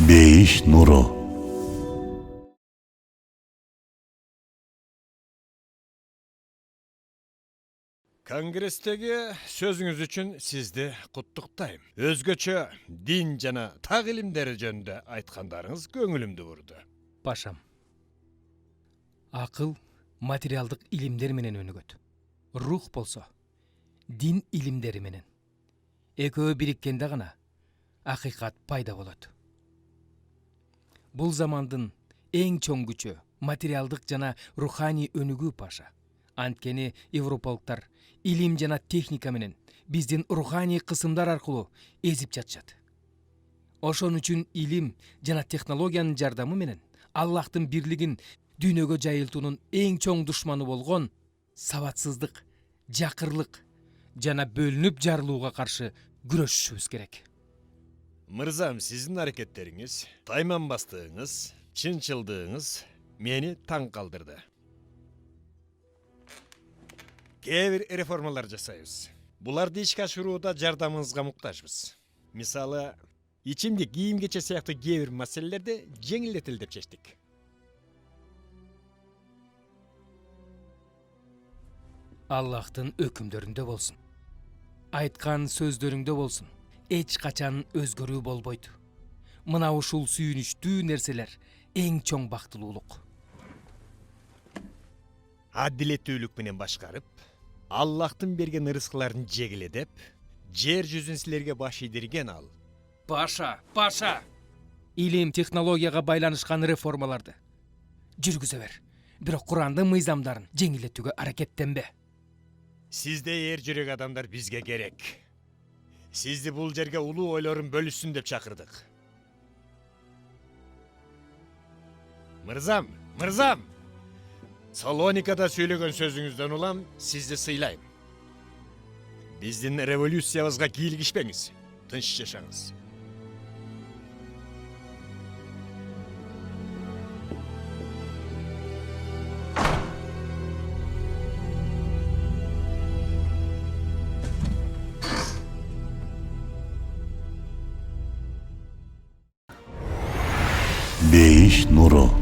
Beyiş nuru. Конгресстеги сөзүңүз үчүн сизди куттуктайм. Өзгөчө дин жана так илимдери жөнүндө айткандарыңыз көңүлүмдү бурду. Пашам, акыл материалдык илимдер менен өнүгөт. Рух болсо дин илимдери менен. Экөө бириккенде гана акыйкат пайда болот. Бул замандын эң чоң күчү материалдык жана руханий өнүгүү, Паша. Анткени европалыктар илим жана техника менен биздин руханий кысымдар аркылуу эзип жатышат. Ошон үчүн илим жана технологиянын жардамы менен Аллахтын бирлигин дүйнөгө жайылтуунун эң чоң душманы болгон сабатсыздык, жакырлык жана бөлүнүп жарылууга каршы күрөшүшүбүз керек. Мырзам, сиздин аракеттериңиз, тайманбастыгыңыз, чынчылдыгыңыз мени таң калтырды. Кээ бир реформалар жасайбыз. Буларды ишке ашырууда жардамыңызга муктажбыз. Мисалы, ичимдик, кийим-кече сыяктуу кээ бир маселелерди жеңилдетели деп чечтик. Аллахтын өкүмдөрүндө болсун. Айткан сөздөрүңдө болсун. Эч качан өзгөрүү болбойт. Мына ушул сүйүнүчтүү нерселер эң чоң бактылуулук. Адилеттүүлүк менен башкарып, Аллахтын берген ырыскыларын жегиледеп, жер жүзүн силерге баш ийдирген ал. Паша! Илим, технологияга байланышкан реформаларды жүргүзө бер. Бирок Курандын мыйзамдарын жеңилдетүүгө аракеттенбе. Сиздей эр жүрөк адамдар бизге керек. Сизди бул жерге улуу ойлорун бөлүшсүн деп чакырдык. Мырзам! Салоникада сүйлөгөн сөзүңүздөн улам сизди сыйлайм. Биздин революциябызга кийлигишпеңиз, тынч жашаңыз. Beyiş nuru.